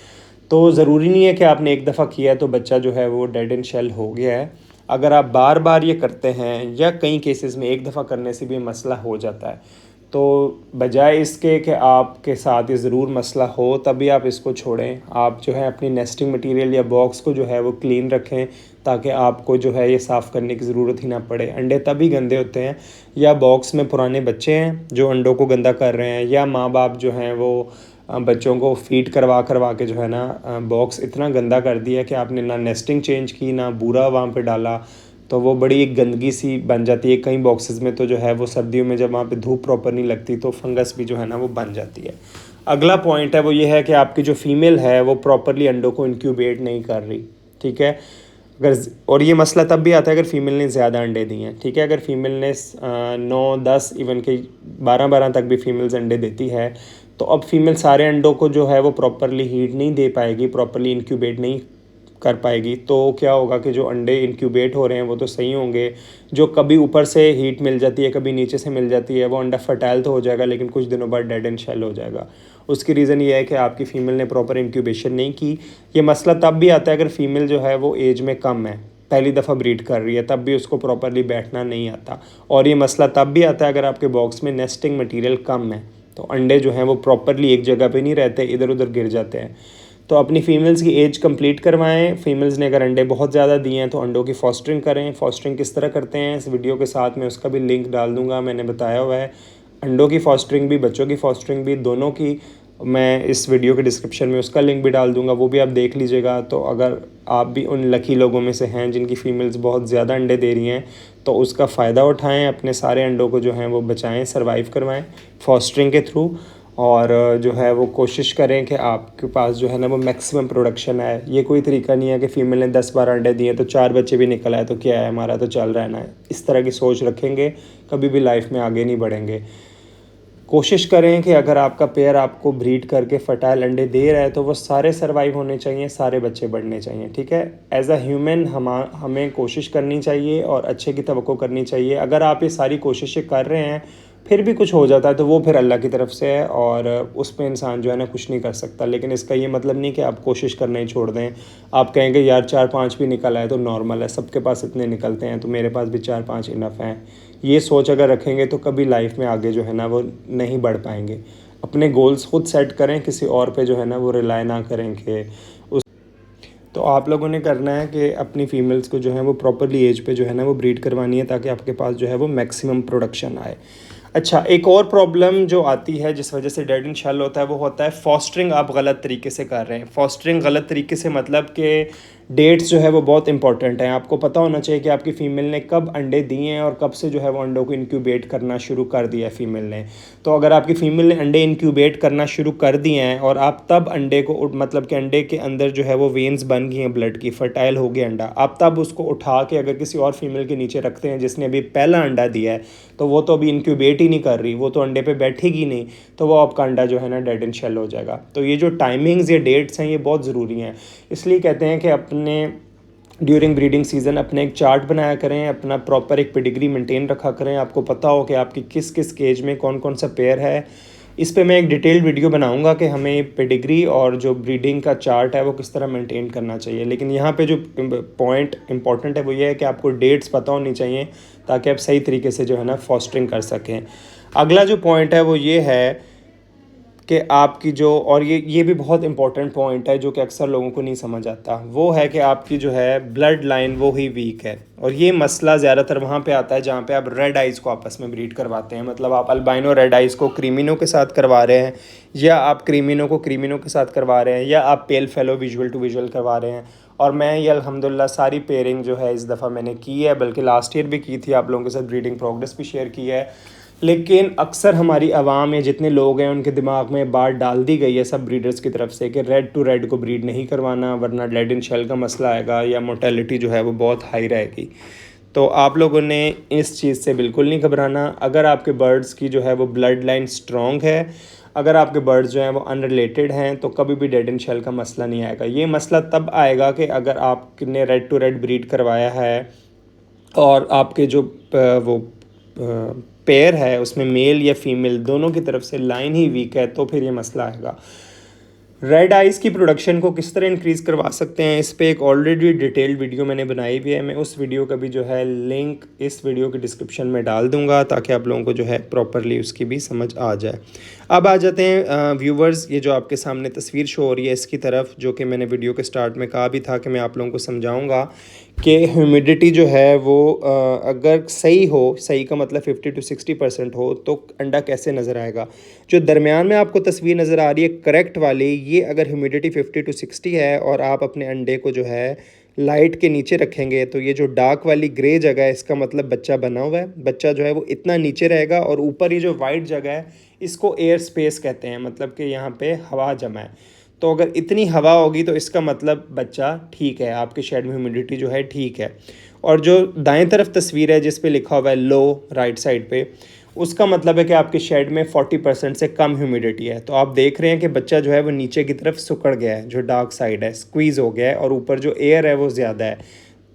तो ज़रूरी नहीं है कि आपने एक दफ़ा किया है तो बच्चा जो है वो डेड इन शेल हो गया है। अगर आप बार बार ये करते हैं, या कई केसेस में एक दफ़ा करने से भी मसला हो जाता है, तो बजाय इसके कि आपके साथ ये ज़रूर मसला हो तभी आप इसको छोड़ें, आप जो है अपनी नेस्टिंग मटेरियल या बॉक्स को जो है वो क्लीन रखें, ताकि आपको जो है ये साफ़ करने की ज़रूरत ही ना पड़े। अंडे तभी गंदे होते हैं या बॉक्स में पुराने बच्चे हैं जो अंडों को गंदा कर रहे हैं, या माँ बाप जो हैं वो बच्चों को फीड करवा करवा के जो है ना बॉक्स इतना गंदा कर दिया कि आपने ना नेस्टिंग चेंज की, ना बूरा वहाँ पे डाला, तो वो बड़ी एक गंदगी सी बन जाती है। कई बॉक्सेस में तो जो है वो सर्दियों में जब वहाँ पे धूप प्रॉपर नहीं लगती तो फंगस भी जो है ना वो बन जाती है। अगला पॉइंट है वो ये है कि आपकी जो फीमेल है वो प्रॉपरली अंडों को इंक्यूबेट नहीं कर रही, ठीक है। अगर और ये मसला तब भी आता है अगर फ़ीमेल ने ज़्यादा अंडे दिए हैं, ठीक है। अगर फ़ीमेल ने 9-10 इवन के 12-12 तक भी फीमेल्स अंडे देती है, तो अब फीमेल सारे अंडों को जो है वो प्रॉपरली हीट नहीं दे पाएगी, प्रॉपरली इंक्यूबेट नहीं कर पाएगी। तो क्या होगा कि जो अंडे इंक्यूबेट हो रहे हैं वो तो सही होंगे, जो कभी ऊपर से हीट मिल जाती है, कभी नीचे से मिल जाती है, वो अंडा फर्टाइल तो हो जाएगा लेकिन कुछ दिनों बाद डेड एंड शेल हो जाएगा। उसकी रीज़न ये है कि आपकी फ़ीमेल ने प्रॉपर इंक्यूबेशन नहीं की। ये मसला तब भी आता है अगर फ़ीमेल जो है वो एज में कम है, पहली दफ़ा ब्रीड कर रही है, तब भी उसको प्रॉपरली बैठना नहीं आता। और ये मसला तब भी आता है अगर आपके बॉक्स में नेस्टिंग मटेरियल कम है, तो अंडे जो हैं वो प्रॉपरली एक जगह पे नहीं रहते, इधर उधर गिर जाते हैं। तो अपनी फ़ीमेल्स की एज कंप्लीट करवाएं। फ़ीमेल्स ने अगर अंडे बहुत ज़्यादा दिए हैं तो अंडों की फॉस्टरिंग करें। फॉस्टरिंग किस तरह करते हैं इस वीडियो के साथ में उसका भी लिंक डाल दूंगा, मैंने बताया हुआ है। अंडों की फॉस्टरिंग भी, बच्चों की फॉस्टरिंग भी, दोनों की मैं इस वीडियो के डिस्क्रिप्शन में उसका लिंक भी डाल दूंगा, वो भी आप देख लीजिएगा। तो अगर आप भी उन लकी लोगों में से हैं जिनकी फ़ीमेल्स बहुत ज़्यादा अंडे दे रही हैं तो उसका फ़ायदा उठाएं, अपने सारे अंडों को जो हैं वो बचाएं, सर्वाइव करवाएं फॉस्टरिंग के थ्रू। और जो है वो कोशिश करें कि आपके पास जो है ना वो मैक्सिमम प्रोडक्शन आए। ये कोई तरीका नहीं है कि फ़ीमेल ने 10-12 अंडे दिए तो 4 बच्चे भी निकल आए तो क्या है, हमारा तो चल रहा है। इस तरह की सोच रखेंगे कभी भी लाइफ में आगे नहीं बढ़ेंगे। कोशिश करें कि अगर आपका पेयर आपको ब्रीड करके फर्टाइल अंडे दे रहा है तो वो सारे सर्वाइव होने चाहिए, सारे बच्चे बढ़ने चाहिए, ठीक है। एज अ ह्यूमन हमें कोशिश करनी चाहिए और अच्छे की तवक्को करनी चाहिए। अगर आप ये सारी कोशिशें कर रहे हैं फिर भी कुछ हो जाता है तो वो फिर अल्लाह की तरफ से है और उस पर इंसान जो है ना कुछ नहीं कर सकता। लेकिन इसका ये मतलब नहीं कि आप कोशिश करना ही छोड़ दें। आप कहेंगे यार 4-5 भी निकल आए तो नॉर्मल है, सबके पास इतने निकलते हैं तो मेरे पास भी 4-5 इनफ हैं। ये सोच अगर रखेंगे तो कभी लाइफ में आगे जो है ना वो नहीं बढ़ पाएंगे। अपने गोल्स खुद सेट करें, किसी और पे जो है ना वो रिलाई ना करें कि उस। तो आप लोगों ने करना है कि अपनी फ़ीमेल्स को जो है वो प्रॉपरली एज पे जो है ना वो ब्रीड करवानी है ताकि आपके पास जो है वो मैक्सिमम प्रोडक्शन आए। अच्छा, एक और प्रॉब्लम जो आती है जिस वजह से डेड इन शेल होता है वो होता है फॉस्टरिंग आप गलत तरीके से कर रहे हैं। फॉस्टरिंग गलत तरीके से मतलब कि डेट्स जो है वो बहुत इंपॉर्टेंट हैं। आपको पता होना चाहिए कि आपकी फ़ीमेल ने कब अंडे दिए हैं और कब से जो है वो अंडों को इंक्यूबेट करना शुरू कर दिया है फ़ीमेल ने। तो अगर आपकी फ़ीमेल ने अंडे इंक्यूबेट करना शुरू कर दिए हैं और आप तब अंडे को मतलब कि अंडे के अंदर जो है वो वेन्स बन गई हैं ब्लड की, फर्टाइल हो गया अंडा, आप तब उसको उठा के अगर किसी और फीमेल के नीचे रखते हैं जिसने अभी पहला अंडा दिया है तो वो तो अभी इंक्यूबेट ही नहीं कर रही, वो तो अंडे पे बैठेगी नहीं, तो वो आपका अंडा जो है ना डेड इन शेल हो जाएगा। तो ये जो टाइमिंग्स या डेट्स हैं ये बहुत ज़रूरी हैं। इसलिए कहते हैं कि अपने ड्यूरिंग ब्रीडिंग सीज़न अपने एक चार्ट बनाया करें, अपना प्रॉपर एक पेडिग्री मेंटेन रखा करें, आपको पता हो कि आपकी किस किस केज में कौन कौन सा पेयर है। इस पे मैं एक डिटेल्ड वीडियो बनाऊंगा कि हमें पेडिग्री और जो ब्रीडिंग का चार्ट है वो किस तरह मेंटेन करना चाहिए। लेकिन यहाँ पे जो पॉइंट इंपॉर्टेंट है वो ये है कि आपको डेट्स पता होनी चाहिए ताकि आप सही तरीके से जो है ना फॉस्टरिंग कर सकें। अगला जो पॉइंट है वो ये है कि आपकी जो, और ये भी बहुत इंपॉर्टेंट पॉइंट है जो कि अक्सर लोगों को नहीं समझ आता, वो है कि आपकी जो है ब्लड लाइन वो ही वीक है। और ये मसला ज़्यादातर वहाँ पे आता है जहाँ पे आप रेड आइज़ को आपस में ब्रीड करवाते हैं। मतलब आप अल्बाइनो रेड आइज़ को क्रीमिनो के साथ करवा रहे हैं, या आप क्रीमिनो को क्रीमिनो के साथ करवा रहे हैं, या आप पेल फेलो विजुअल टू विजुअल करवा रहे हैं। और मैं ये अल्हम्दुलिल्लाह सारी पेयरिंग जो है इस दफ़ा मैंने की है, बल्कि लास्ट ईयर भी की थी, आप लोगों के साथ ब्रीडिंग प्रोग्रेस भी शेयर की है। लेकिन अक्सर हमारी आवाम या जितने लोग हैं उनके दिमाग में बात डाल दी गई है सब ब्रीडर्स की तरफ से कि रेड टू रेड को ब्रीड नहीं करवाना, वरना डेड इन शेल का मसला आएगा या मोर्टेलिटी जो है वो बहुत हाई रहेगी। तो आप लोगों ने इस चीज़ से बिल्कुल नहीं घबराना। अगर आपके बर्ड्स की जो है वो ब्लड लाइन स्ट्रॉन्ग है, अगर आपके बर्ड्स जो हैं वो अनरिलेटेड हैं, तो कभी भी डेड इन शेल का मसला नहीं आएगा। ये मसला तब आएगा कि अगर आपने रेड टू रेड ब्रीड करवाया है और आपके जो वो पेयर है उसमें मेल या फीमेल दोनों की तरफ से लाइन ही वीक है, तो फिर ये मसला आएगा। रेड आइज़ की प्रोडक्शन को किस तरह इंक्रीज़ करवा सकते हैं, इस पे एक ऑलरेडी डिटेल्ड वीडियो मैंने बनाई हुई है। मैं उस वीडियो का भी जो है लिंक इस वीडियो के डिस्क्रिप्शन में डाल दूंगा ताकि आप लोगों को जो है प्रॉपरली उसकी भी समझ आ जाए। अब आ जाते हैं व्यूवर्स, ये जो आपके सामने तस्वीर शो हो रही है इसकी तरफ, जो कि मैंने वीडियो के स्टार्ट में कहा भी था कि मैं आप लोगों को समझाऊँगा कि ह्यूमिडिटी जो है वो अगर सही हो, सही का मतलब 50 to 60% हो, तो अंडा कैसे नज़र आएगा। जो दरमियान में आपको तस्वीर नज़र आ रही है करेक्ट वाली, ये अगर ह्यूमिडिटी 50 to 60 है और आप अपने अंडे को जो है लाइट के नीचे रखेंगे, तो ये जो डार्क वाली ग्रे जगह है इसका मतलब बच्चा बना हुआ है। बच्चा जो है वो इतना नीचे रहेगा, और ऊपर ये जो वाइट जगह है इसको एयर स्पेस कहते हैं, मतलब कि यहाँ पे हवा जमा है। तो अगर इतनी हवा होगी तो इसका मतलब बच्चा ठीक है, आपके शेड में ह्यूमिडिटी जो है ठीक है। और जो दाएं तरफ तस्वीर है जिस पे लिखा हुआ है लो राइट साइड पे, उसका मतलब है कि आपके शेड में 40% से कम ह्यूमिडिटी है। तो आप देख रहे हैं कि बच्चा जो है वो नीचे की तरफ सिकुड़ गया है, जो डार्क साइड है स्क्वीज़ हो गया है, और ऊपर जो एयर है वो ज़्यादा है।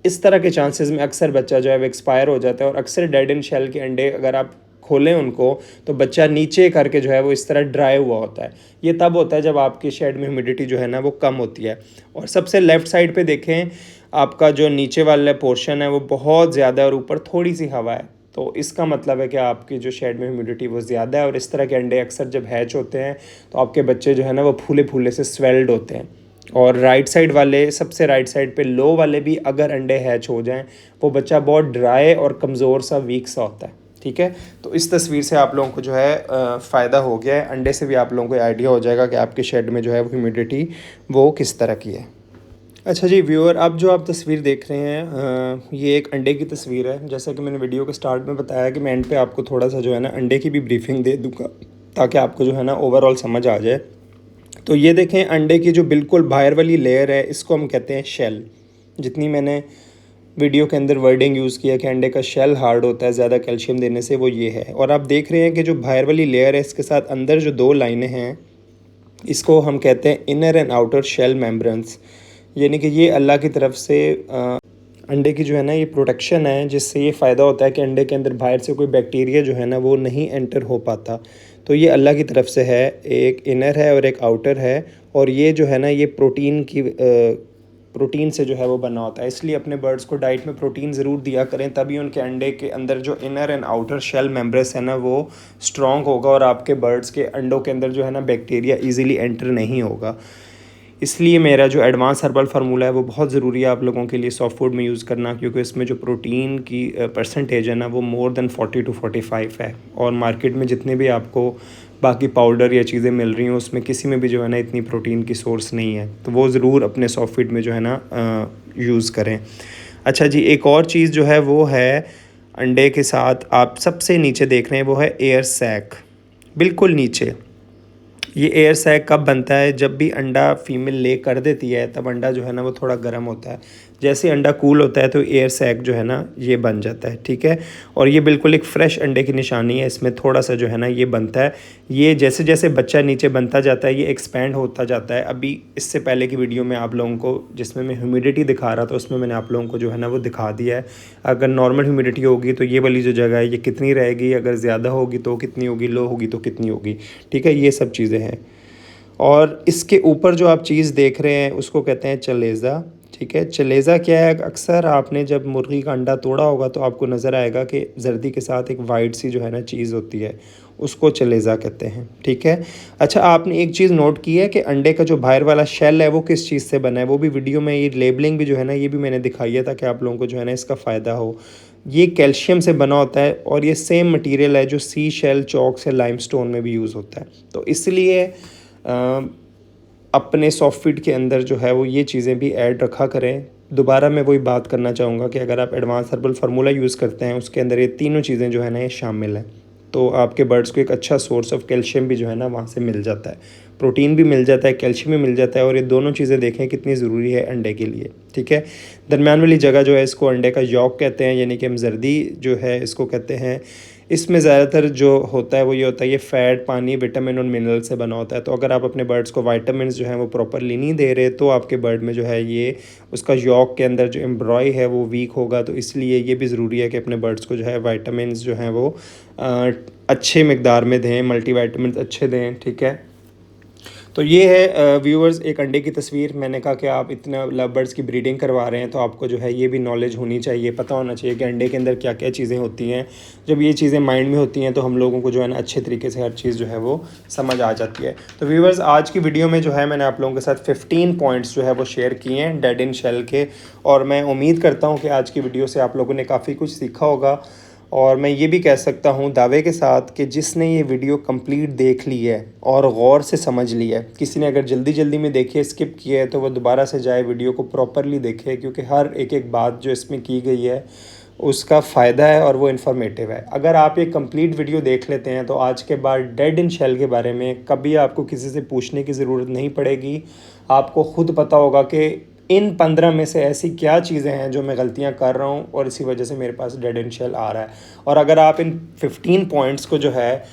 इस तरह के चांसेस में अक्सर बच्चा जो है वो एक्सपायर हो जाता है। और अक्सर डेड इन शेल के अंडे अगर आप खोलें उनको, तो बच्चा नीचे करके जो है वो इस तरह ड्राई हुआ होता है। ये तब होता है जब आपके शेड में ह्यूमिडिटी जो है ना वो कम होती है। और सबसे लेफ़्ट साइड पे देखें, आपका जो नीचे वाला पोर्शन है वो बहुत ज़्यादा है और ऊपर थोड़ी सी हवा है। तो इसका मतलब है कि आपकी जो शेड में ह्यूमिडिटी वो ज़्यादा है। और इस तरह के अंडे अक्सर जब हैच होते हैं तो आपके बच्चे जो है ना वो फूले फूले से स्वेल्ड होते हैं। और राइट साइड वाले, सबसे राइट साइड पे लो वाले भी अगर अंडे हैच हो जाएं, वो बच्चा बहुत ड्राई और कमज़ोर सा वीक सा होता है। ठीक है, तो इस तस्वीर से आप लोगों को जो है फ़ायदा हो गया है। अंडे से भी आप लोगों को आइडिया हो जाएगा कि आपके शेड में जो है वो ह्यूमिडिटी वो किस तरह की है। अच्छा जी व्यूअर, अब जो आप तस्वीर देख रहे हैं ये एक अंडे की तस्वीर है। जैसा कि मैंने वीडियो के स्टार्ट में बताया कि मैं एंड पे आपको थोड़ा सा जो है ना अंडे की भी ब्रीफिंग दे दूँगा ताकि आपको जो है ना ओवरऑल समझ आ जाए। तो ये देखें, अंडे की जो बिल्कुल बाहर वाली लेयर है इसको हम कहते हैं शेल। जितनी मैंने वीडियो के अंदर वर्डिंग यूज़ किया कि अंडे का शेल हार्ड होता है ज़्यादा कैल्शियम देने से, वो ये है। और आप देख रहे हैं कि जो बाहर वाली लेयर है इसके साथ अंदर जो दो लाइनें हैं इसको हम कहते हैं inner and outer shell membranes. यानी कि ये अल्लाह की तरफ से अंडे की जो है ना ये प्रोटेक्शन है, जिससे ये फ़ायदा होता है कि अंडे के अंदर बाहर से कोई बैक्टीरिया जो है ना वो नहीं एंटर हो पाता। तो ये अल्लाह की तरफ से है, एक इनर है और एक आउटर है। और ये जो है ना ये प्रोटीन से जो है वो बना होता है। इसलिए अपने बर्ड्स को डाइट में प्रोटीन ज़रूर दिया करें, तभी उनके अंडे के अंदर जो इनर एंड आउटर शेल मेम्ब्रेस है ना वो स्ट्रॉन्ग होगा और आपके बर्ड्स के अंडों के अंदर जो है ना बैक्टीरिया ईज़िली एंटर नहीं होगा। इसलिए मेरा जो एडवांस हर्बल फार्मूला है वो बहुत ज़रूरी है आप लोगों के लिए सॉफ्ट फूड में यूज़ करना, क्योंकि इसमें जो प्रोटीन की परसेंटेज है ना वो मोर देन 40 to 45 है। और मार्केट में जितने भी आपको बाकी पाउडर या चीज़ें मिल रही हैं उसमें किसी में भी जो है ना इतनी प्रोटीन की सोर्स नहीं है। तो वो ज़रूर अपने सॉफ्ट फूड में जो है ना यूज़ करें। अच्छा जी, एक और चीज़ जो है वो है अंडे के साथ आप सबसे नीचे देख रहे हैं वो है एयर सैक, बिल्कुल नीचे। ये एयर सैक कब बनता है? जब भी अंडा फीमेल ले कर देती है तब अंडा जो है ना वो थोड़ा गर्म होता है। जैसे अंडा कूल होता है तो एयर सैक जो है ना ये बन जाता है, ठीक है। और ये बिल्कुल एक फ़्रेश अंडे की निशानी है, इसमें थोड़ा सा जो है ना ये बनता है। ये जैसे जैसे बच्चा नीचे बनता जाता है ये एक्सपेंड होता जाता है। अभी इससे पहले की वीडियो में आप लोगों को जिसमें मैं ह्यूमिडिटी दिखा रहा था उसमें मैंने आप लोगों को जो है ना वो दिखा दिया है। अगर नॉर्मल ह्यूमिडिटी होगी तो ये वाली जो जगह है ये कितनी रहेगी, अगर ज़्यादा होगी तो कितनी होगी, लो होगी तो कितनी होगी, ठीक है। ये सब चीज़ें हैं। और इसके ऊपर जो आप चीज़ देख रहे हैं उसको कहते हैं चलेज़ा, ठीक है। चलेज़ा क्या है? अक्सर आपने जब मुर्गी का अंडा तोड़ा होगा तो आपको नज़र आएगा कि जर्दी के साथ एक वाइट सी जो है ना चीज़ होती है, उसको चलेज़ा कहते हैं, ठीक है। अच्छा, आपने एक चीज़ नोट की है कि अंडे का जो बाहर वाला शेल है वो किस चीज़ से बना है? वो भी वीडियो में ये लेबलिंग भी जो है ना ये भी मैंने दिखाई है ताकि आप लोगों को जो है ना इसका फ़ायदा हो। ये कैल्शियम से बना होता है और ये सेम मटेरियल है जो सी शेल, चॉक से लाइमस्टोन में भी यूज़ होता है। तो इसलिए अपने सॉफ्ट फीड के अंदर जो है वो ये चीज़ें भी ऐड रखा करें। दोबारा मैं वही बात करना चाहूँगा कि अगर आप एडवांस हर्बल फार्मूला यूज़ करते हैं उसके अंदर ये तीनों चीज़ें जो है ना ये शामिल हैं, तो आपके बर्ड्स को एक अच्छा सोर्स ऑफ कैल्शियम भी जो है ना वहाँ से मिल जाता है, प्रोटीन भी मिल जाता है, कैल्शियम भी मिल जाता है। और ये दोनों चीज़ें देखें कितनी ज़रूरी है अंडे के लिए, ठीक है। दरमियान वाली जगह जो है इसको अंडे का यॉक कहते हैं, यानी कि हम जर्दी जो है इसको कहते हैं। इसमें ज़्यादातर जो होता है वो ये होता है, ये फ़ैट, पानी, विटामिन और मिनरल से बना होता है। तो अगर आप अपने बर्ड्स को विटामिन्स जो हैं वो प्रॉपरली नहीं दे रहे तो आपके बर्ड में जो है ये उसका यॉक के अंदर जो एम्ब्रॉय है वो वीक होगा। तो इसलिए ये भी ज़रूरी है कि अपने बर्ड्स को जो है विटामिन्स जो हैं वो अच्छे मिकदार में दें, मल्टीविटामिन्स अच्छे दें, ठीक है। तो ये है व्यूअर्स एक अंडे की तस्वीर। मैंने कहा कि आप इतना लव बर्ड्स की ब्रीडिंग करवा रहे हैं तो आपको जो है ये भी नॉलेज होनी चाहिए, पता होना चाहिए कि अंडे के अंदर क्या क्या चीज़ें होती हैं। जब ये चीज़ें माइंड में होती हैं तो हम लोगों को जो है ना अच्छे तरीके से हर चीज़ जो है वो समझ आ जाती है। तो व्यूअर्स आज की वीडियो में जो है मैंने आप लोगों के साथ 15 पॉइंट्स जो है वो शेयर किए हैं डेड इन शेल के। और मैं उम्मीद करता हूँ कि आज की वीडियो से आप लोगों ने काफ़ी कुछ सीखा होगा। और मैं ये भी कह सकता हूँ दावे के साथ कि जिसने ये वीडियो कंप्लीट देख ली है और गौर से समझ लिया है, किसी ने अगर जल्दी जल्दी में देखी है, स्किप किया है, तो वह दोबारा से जाए वीडियो को प्रॉपरली देखे, क्योंकि हर एक एक बात जो इसमें की गई है उसका फ़ायदा है और वो इन्फॉर्मेटिव है। अगर आप ये कंप्लीट वीडियो देख लेते हैं तो आज के बाद डेड इन शेल के बारे में कभी आपको किसी से पूछने की ज़रूरत नहीं पड़ेगी। आपको ख़ुद पता होगा कि इन 15 में से ऐसी क्या चीज़ें हैं जो मैं गलतियां कर रहा हूं और इसी वजह से मेरे पास डेड एंड शेल आ रहा है। और अगर आप इन 15 पॉइंट्स को जो है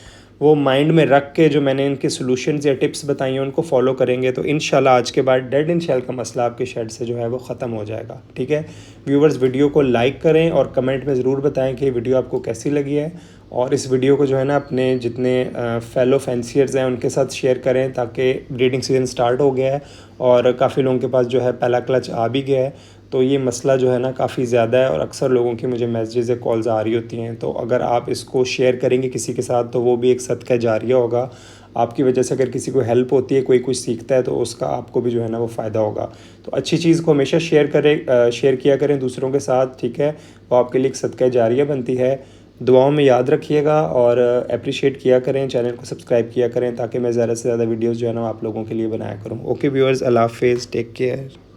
वो माइंड में रख के जो मैंने इनके सॉल्यूशंस या टिप्स बताई हैं उनको फॉलो करेंगे तो इंशाल्लाह आज के बाद डेड एंड शेल का मसला आपके शेड से जो है वो ख़त्म हो जाएगा, ठीक है। व्यूवर्स वीडियो को लाइक करें और कमेंट में ज़रूर बताएं कि वीडियो आपको कैसी लगी है। और इस वीडियो को जो है ना अपने जितने फेलो फैंसियर्स हैं उनके साथ शेयर करें ताकि ब्रीडिंग सीजन स्टार्ट हो गया है और काफ़ी लोगों के पास जो है पहला क्लच आ भी गया है। तो ये मसला जो है ना काफ़ी ज़्यादा है और अक्सर लोगों की मुझे मैसेजेस या कॉल्स आ रही होती हैं। तो अगर आप इसको शेयर करेंगे किसी के साथ तो वो भी एक सदका जारिया होगा। आपकी वजह से अगर किसी को हेल्प होती है, कोई कुछ सीखता है तो उसका आपको भी जो है ना वो फ़ायदा होगा। तो अच्छी चीज़ को हमेशा शेयर किया करें दूसरों के साथ, ठीक है। वो आपके लिए एक सदका जारिया बनती है। दुआओं में याद रखिएगा और अप्रिशिएट किया करें, चैनल को सब्सक्राइब किया करें ताकि मैं ज़्यादा से ज़्यादा वीडियोज़ जो है ना आप लोगों के लिए बनाया करूँ। ओके व्यूअर्स, अल्लाह हाफ़िज़, टेक केयर।